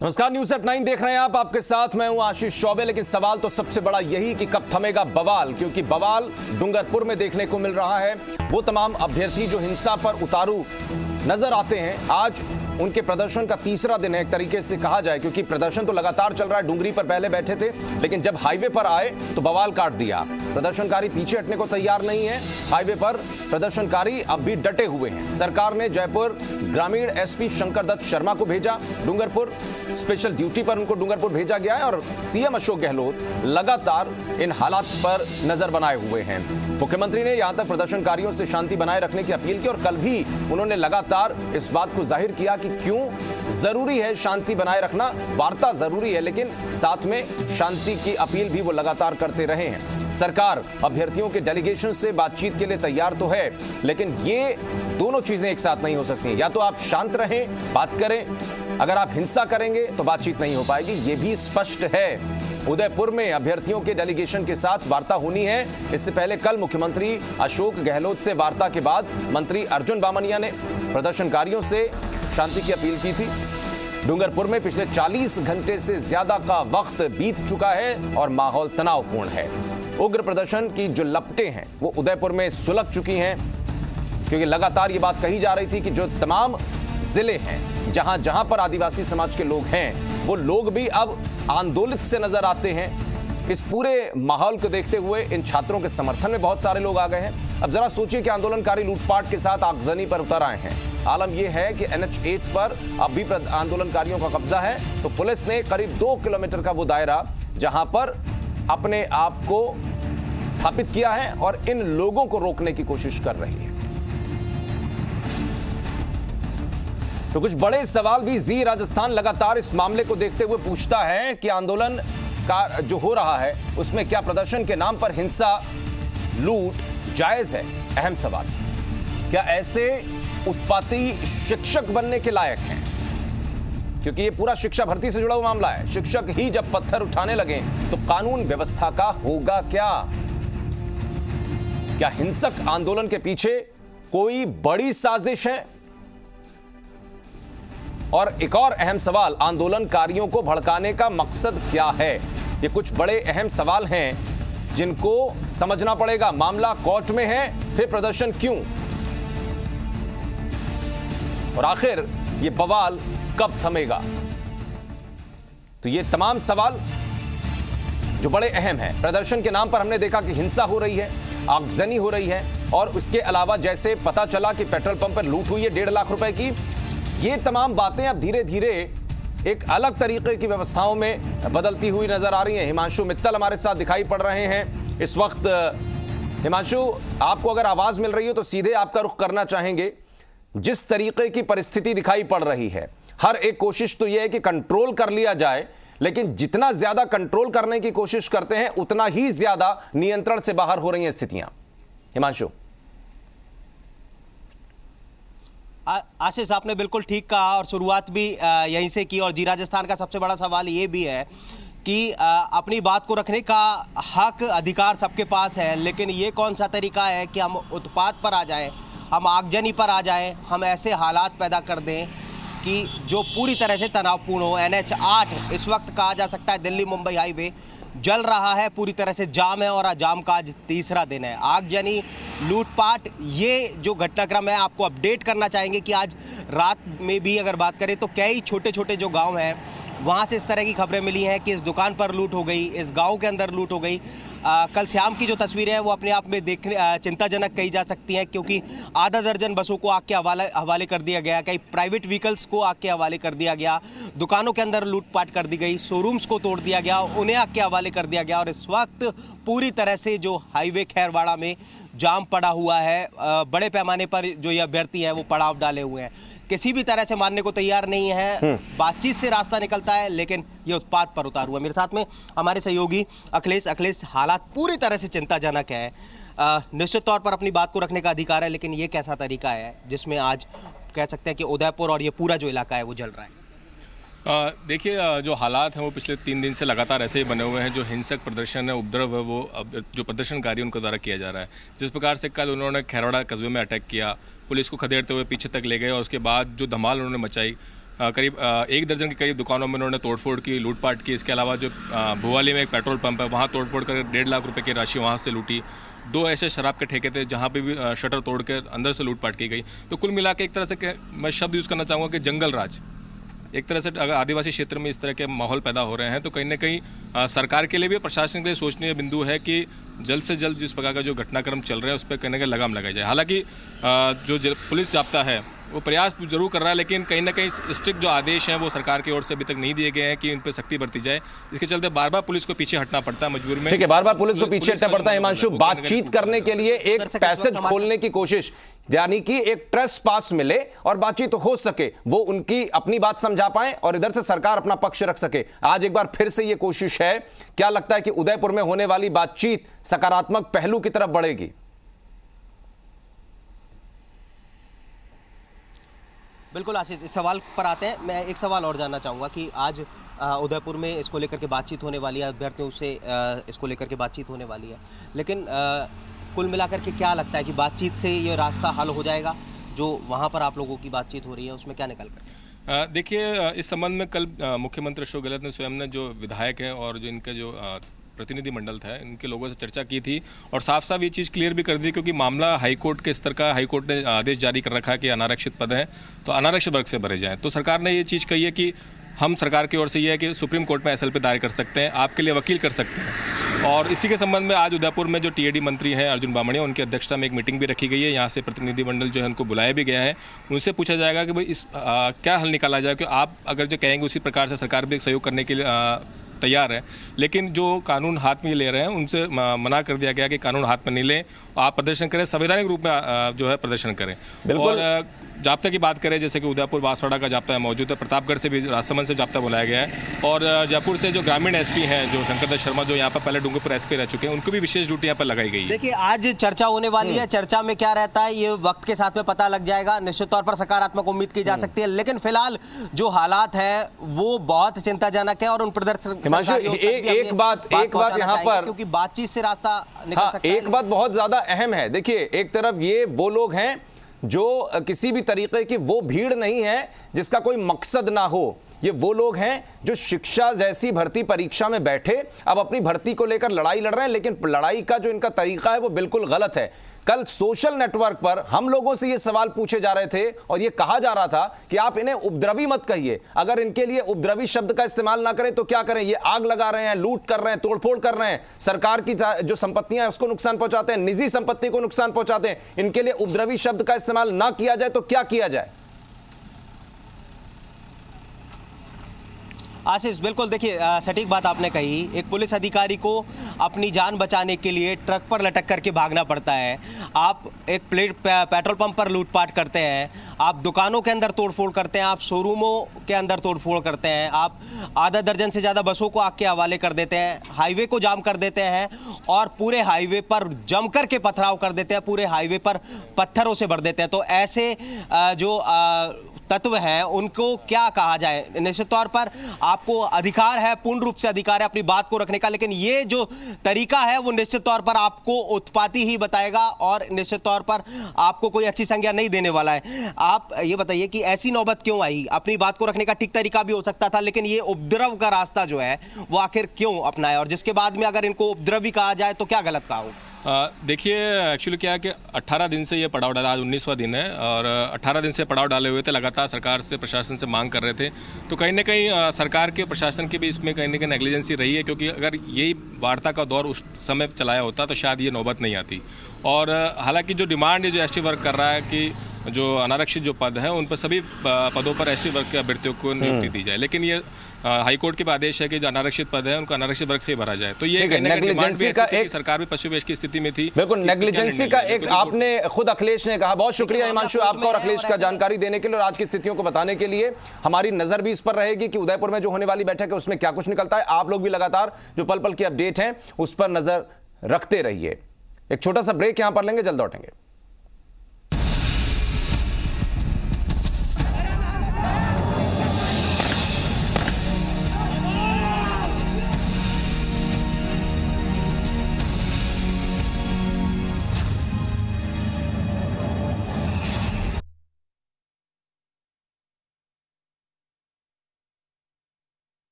नमस्कार, news eight 9 देख रहे हैं आप। आपके साथ मैं हूं आशीष चौबे। लेकिन सवाल तो सबसे बड़ा यही कि कब थमेगा बवाल, क्योंकि बवाल डूंगरपुर में देखने को मिल रहा है। वो तमाम अभ्यर्थी जो हिंसा पर उतारू नजर आते हैं, आज उनके प्रदर्शन का तीसरा दिन है एक तरीके से कहा जाए, क्योंकि प्रदर्शन तो लगातार चल रहा है। डुंगरी पर पहले बैठे थे, लेकिन जब हाईवे पर आए तो बवाल काट दिया। प्रदर्शनकारी पीछे हटने को तैयार नहीं है। हाईवे पर प्रदर्शनकारी अब भी डटे हुए हैं। सरकार ने जयपुर ग्रामीण एसपी शंकर दत्त शर्मा को भेजा डूंगरपुर, स्पेशल ड्यूटी पर उनको डूंगरपुर भेजा गया है। और सीएम अशोक गहलोत लगातार इन हालात पर नजर बनाए हुए हैं। मुख्यमंत्री ने यहां तक प्रदर्शनकारियों से शांति बनाए रखने की अपील की और कल भी उन्होंने लगातार इस बात को जाहिर किया कि क्यों जरूरी है शांति बनाए रखना। वार्ता जरूरी है, लेकिन साथ में शांति की अपील भी वो लगातार करते रहे हैं। सरकार अभ्यर्थियों के डेलीगेशन से बातचीत के लिए तैयार तो है, लेकिन ये दोनों चीजें एक साथ नहीं हो सकती। या तो आप शांत रहें, बात करें, अगर आप हिंसा करेंगे तो बातचीत नहीं हो पाएगी, ये भी स्पष्ट है। उदयपुर में अभ्यर्थियों के डेलीगेशन के साथ वार्ता होनी है। इससे पहले कल मुख्यमंत्री अशोक गहलोत से वार्ता के बाद मंत्री अर्जुन बामनिया ने प्रदर्शनकारियों से शांति की अपील की थी। डूंगरपुर में पिछले 40 घंटे से ज्यादा का वक्त बीत चुका है और माहौल तनावपूर्ण है। उग्र प्रदर्शन की जो लपटें हैं वो उदयपुर में सुलग चुकी हैं, क्योंकि लगातार ये बात कही जा रही थी कि जो तमाम जिले हैं जहां जहां पर आदिवासी समाज के लोग हैं, वो लोग भी अब आंदोलित से नजर आते हैं। इस पूरे माहौल को देखते हुए इन छात्रों के समर्थन में बहुत सारे लोग आ गए हैं। अब जरा सोचिए कि आंदोलनकारी लूटपाट के साथ आगजनी पर उतर आए हैं। आलम यह है कि NH8 पर अब भी आंदोलनकारियों का कब्जा है, तो पुलिस ने करीब 2 किलोमीटर का वो दायरा जहां पर अपने आप को स्थापित किया है और इन लोगों को रोकने की कोशिश कर रही है। तो कुछ बड़े सवाल भी जी राजस्थान लगातार इस मामले को देखते हुए पूछता है कि आंदोलन का जो हो रहा है उसमें क्या प्रदर्शन के नाम पर हिंसा, लूट जायज है? अहम सवाल। क्या ऐसे उत्पाती शिक्षक बनने के लायक हैं? क्योंकि ये पूरा शिक्षा भर्ती से जुड़ा हुआ मामला है। शिक्षक ही जब पत्थर उठाने लगे तो कानून व्यवस्था का होगा क्या? क्या हिंसक आंदोलन के पीछे कोई बड़ी साजिश है? और एक और अहम सवाल, आंदोलनकारियों को भड़काने का मकसद क्या है? ये कुछ बड़े अहम सवाल हैं जिनको समझना पड़ेगा। मामला कोर्ट में है, फिर प्रदर्शन क्यों? और आखिर ये बवाल कब थमेगा? तो ये तमाम सवाल जो बड़े अहम हैं। प्रदर्शन के नाम पर हमने देखा कि हिंसा हो रही है, आगजनी हो रही है, और उसके अलावा जैसे पता चला कि पेट्रोल पंप पर लूट हुई है 1.5 लाख रुपए की। ये तमाम बातें अब धीरे धीरे एक अलग तरीके की व्यवस्थाओं में बदलती हुई नजर आ रही हैं। हिमांशु मित्तल हमारे साथ दिखाई पड़ रहे हैं इस वक्त। हिमांशु, आपको अगर आवाज मिल रही हो तो सीधे आपका रुख करना चाहेंगे। जिस तरीके की परिस्थिति दिखाई पड़ रही है, हर एक कोशिश तो यह है कि कंट्रोल कर लिया जाए, लेकिन जितना ज्यादा कंट्रोल करने की कोशिश करते हैं उतना ही ज्यादा नियंत्रण से बाहर हो रही हैं स्थितियां। हिमांशु। आशीष, आपने बिल्कुल ठीक कहा और शुरुआत भी यहीं से की। और जी राजस्थान का सबसे बड़ा सवाल ये भी है कि अपनी बात को रखने का हक, अधिकार सबके पास है, लेकिन ये कौन सा तरीका है कि हम उत्पात पर आ जाएं, हम आगजनी पर आ जाएं, हम ऐसे हालात पैदा कर दें कि जो पूरी तरह से तनावपूर्ण हो। NH8 इस वक्त कहा जा सकता है दिल्ली मुंबई हाईवे जल रहा है, पूरी तरह से जाम है और जाम का आज तीसरा दिन है। आगजनी, लूटपाट, ये जो घटनाक्रम है आपको अपडेट करना चाहेंगे कि आज रात में भी अगर बात करें तो कई छोटे छोटे जो गांव हैं वहाँ से इस तरह की खबरें मिली हैं कि इस दुकान पर लूट हो गई, इस गांव के अंदर लूट हो गई। कल शाम की जो तस्वीरें हैं वो अपने आप में देखने चिंताजनक कही जा सकती हैं, क्योंकि आधा दर्जन बसों को आग के हवाले कर दिया गया, कई प्राइवेट व्हीकल्स को आग के हवाले कर दिया गया, दुकानों के अंदर लूटपाट कर दी गई, शोरूम्स को तोड़ दिया गया, उन्हें आग के हवाले कर दिया गया। और इस वक्त पूरी तरह से जो हाईवे खैरवाड़ा में जाम पड़ा हुआ है, बड़े पैमाने पर जो ये अभ्यर्थी हैं वो पड़ाव डाले हुए हैं, किसी भी तरह से मानने को तैयार नहीं है। बातचीत से रास्ता निकलता है, लेकिन ये उत्पात पर उतार हुआ। मेरे साथ में हमारे सहयोगी अखिलेश, हालात पूरी तरह से चिंताजनक है। निश्चित तौर पर अपनी बात को रखने का अधिकार है, लेकिन ये कैसा तरीका है जिसमें आज कह सकते हैं कि उदयपुर और ये पूरा जो इलाका है वो जल रहा है? देखिए, जो हालात हैं वो पिछले 3 दिन से लगातार ऐसे ही बने हुए हैं। जो हिंसक प्रदर्शन है, उपद्रव है, वो अब जो प्रदर्शनकारी उनके द्वारा किया जा रहा है। जिस प्रकार से कल उन्होंने खैरवाड़ा कस्बे में अटैक किया, पुलिस को खदेड़ते हुए पीछे तक ले गए और उसके बाद जो धमाल उन्होंने मचाई, करीब 1 दर्जन के करीब दुकानों में उन्होंने तोड़फोड़ की, लूटपाट की। इसके अलावा जो भुवाली में एक पेट्रोल पंप है, वहाँ तोड़फोड़ कर 1.5 लाख रुपए की राशि वहाँ से लूटी। 2 ऐसे शराब के ठेके थे जहाँ पे भी शटर तोड़ के अंदर से लूटपाट की गई। तो कुल मिला के एक तरह से मैं शब्द यूज़ करना चाहूँगा कि जंगल राज। एक तरह से अगर आदिवासी क्षेत्र में इस तरह के माहौल पैदा हो रहे हैं तो कहीं ना कहीं सरकार के लिए भी, प्रशासन के लिए सोचनीय बिंदु है कि जल्द से जल्द जिस प्रकार का जो घटनाक्रम चल रहा है उस पर कहीं ना कहीं लगाम लगाई जाए। हालांकि जो पुलिस जाब्ता है वो प्रयास जरूर कर रहा है, लेकिन कहीं ना कहीं स्ट्रिक्ट जो आदेश हैं वो सरकार की ओर से अभी तक नहीं दिए गए हैं कि इन पर सख्ती बरती जाए। इसके चलते बार बार पुलिस को पीछे हटना पड़ता है मजबूर में। ठीक है, बार बार पुलिस को पीछे हटना पड़ता है। हिमांशु, बातचीत करने के लिए एक पैसेज खोलने की कोशिश, यानी कि एक ट्रेस पास मिले और बातचीत हो सके, वो उनकी अपनी बात समझा पाए और इधर से सरकार अपना पक्ष रख सके। आज एक बार फिर से ये कोशिश है। क्या लगता है कि उदयपुर में होने वाली बातचीत सकारात्मक पहलू की तरफ बढ़ेगी? बिल्कुल आशीष, इस सवाल पर आते हैं। मैं एक सवाल और जानना चाहूँगा कि आज उदयपुर में इसको लेकर के बातचीत होने वाली है, अभ्यर्थियों से इसको लेकर के बातचीत होने वाली है, लेकिन कुल मिलाकर के क्या लगता है कि बातचीत से ये रास्ता हल हो जाएगा? जो वहाँ पर आप लोगों की बातचीत हो रही है उसमें क्या निकल कर? देखिए, इस संबंध में कल मुख्यमंत्री अशोक गहलोत ने स्वयं ने जो विधायक हैं और जो इनके जो प्रतिनिधि मंडल था इनके लोगों से चर्चा की थी और साफ साफ ये चीज़ क्लियर भी कर दी, क्योंकि मामला हाईकोर्ट के स्तर का, हाईकोर्ट ने आदेश जारी कर रखा है कि अनारक्षित पद हैं तो अनारक्षित वर्ग से भरे जाएं। तो सरकार ने ये चीज़ कही है कि हम सरकार की ओर से ये है कि सुप्रीम कोर्ट में एसएलपी दायर कर सकते हैं, आपके लिए वकील कर सकते हैं। और इसी के संबंध में आज उदयपुर में जो टीएडी मंत्री हैं अर्जुन बामणिया, उनकी अध्यक्षता में एक मीटिंग भी रखी गई है। यहाँ से प्रतिनिधिमंडल जो है उनको बुलाया भी गया है। उनसे पूछा जाएगा कि भाई इस क्या हल निकाला जाए, कि आप अगर जो कहेंगे उसी प्रकार से सरकार भी सहयोग करने के लिए तैयार है, लेकिन जो कानून हाथ में ले रहे हैं उनसे मना कर दिया गया कि कानून हाथ में नहीं लें, आप प्रदर्शन करें, संवैधानिक रूप में जो है प्रदर्शन करें। और जाब्ता की बात करें, जैसे कि उदयपुर बांसवाड़ा का जाब्ता मौजूद है, प्रतापगढ़ से भी राजसमंद से जाब्ता बुलाया गया है और जयपुर से जो ग्रामीण एसपी हैं जो शंकर दत्त शर्मा, जो यहाँ पर पहले डूंगरपुर एसपी रह चुके हैं, उनको भी विशेष ड्यूटी यहाँ पर लगाई गई है। देखिए, आज चर्चा होने वाली है, चर्चा में क्या रहता है ये वक्त के साथ में पता लग जाएगा। निश्चित तौर पर सकारात्मक उम्मीद की जा सकती है, लेकिन फिलहाल जो हालात है वो बहुत चिंताजनक है और उन प्रदर्शन एक बात यहाँ पर, क्योंकि बातचीत से रास्ता निकल सकता है। एक बात बहुत ज्यादा अहम है। देखिए, एक तरफ ये वो लोग हैं जो किसी भी तरीके की वो भीड़ नहीं है जिसका कोई मकसद ना हो। ये वो लोग हैं जो शिक्षा जैसी भर्ती परीक्षा में बैठे, अब अपनी भर्ती को लेकर लड़ाई लड़ रहे हैं, लेकिन लड़ाई का जो इनका तरीका है वो बिल्कुल गलत है। कल सोशल नेटवर्क पर हम लोगों से ये सवाल पूछे जा रहे थे और ये कहा जा रहा था कि आप इन्हें उपद्रवी मत कहिए, अगर इनके लिए उपद्रवी शब्द का इस्तेमाल ना करें तो क्या करें, ये आग लगा रहे हैं, लूट कर रहे हैं, तोड़फोड़ कर रहे हैं, सरकार की जो संपत्तियां हैं उसको नुकसान पहुंचाते हैं, निजी संपत्ति को नुकसान पहुंचाते हैं। इनके लिए उपद्रवी शब्द का इस्तेमाल ना किया जाए तो क्या किया जाए? आशीष, बिल्कुल देखिए, सटीक बात आपने कही। एक पुलिस अधिकारी को अपनी जान बचाने के लिए ट्रक पर लटक करके भागना पड़ता है। आप एक पेट्रोल पंप पर लूटपाट करते हैं, आप दुकानों के अंदर तोड़फोड़ करते हैं, आप शोरूमों के अंदर तोड़फोड़ करते हैं, आप आधा दर्जन से ज़्यादा बसों को आग के हवाले कर देते हैं, हाईवे को जाम कर देते हैं और पूरे हाईवे पर जमकर के पथराव कर देते हैं, पूरे हाईवे पर पत्थरों से भर देते हैं। तो ऐसे जो तत्व हैं उनको क्या कहा जाए? निश्चित तौर पर आपको अधिकार है, पूर्ण रूप से अधिकार है अपनी बात को रखने का, लेकिन ये जो तरीका है वो निश्चित तौर पर आपको उत्पाती ही बताएगा और निश्चित तौर पर आपको कोई अच्छी संज्ञा नहीं देने वाला है। आप ये बताइए कि ऐसी नौबत क्यों आई? अपनी बात को रखने का ठीक तरीका भी हो सकता था, लेकिन ये उपद्रव का रास्ता जो है वो आखिर क्यों अपनाया? और जिसके बाद में अगर इनको उपद्रवी कहा जाए तो क्या गलत कहा हो? देखिए, एक्चुअली क्या है कि 18 दिन से ये पड़ाव डाला, आज 19वां दिन है और 18 दिन से पड़ाव डाले हुए थे, लगातार सरकार से, प्रशासन से मांग कर रहे थे। तो कहीं ना कहीं सरकार के, प्रशासन की भी इसमें कहीं ना कहीं नेग्लिजेंसी रही है, क्योंकि अगर यही वार्ता का दौर उस समय चलाया होता तो शायद ये नौबत नहीं आती। और हालांकि जो डिमांड है जो एसटी वर्ग कर रहा है कि जो अनारक्षित जो पद हैं उन पर सभी पदों पर एसटी वर्ग के अभ्यर्थियों को नियुक्ति दी जाए, लेकिन ये हाईकोर्ट के आदेश है कि जो अनारक्षित पद है उनको अनारक्षित वर्ग से भरा जाए। तो ये नेग्लिजेंसी का एक, सरकार भी पशुपेश की स्थिति में थी। बिल्कुल, नेग्लिजेंसी का एक आपने खुद अखिलेश ने कहा। बहुत शुक्रिया हिमांशु आपका और अखिलेश का जानकारी देने के लिए और आज की स्थितियों को बताने के लिए। हमारी नजर भी इस पर रहेगी कि उदयपुर में जो होने वाली बैठक है उसमें क्या कुछ निकलता है। आप लोग भी लगातार जो पल पल की अपडेट हैं उस पर नजर रखते रहिए। एक छोटा सा ब्रेक यहां पर लेंगे, जल्द लौटेंगे।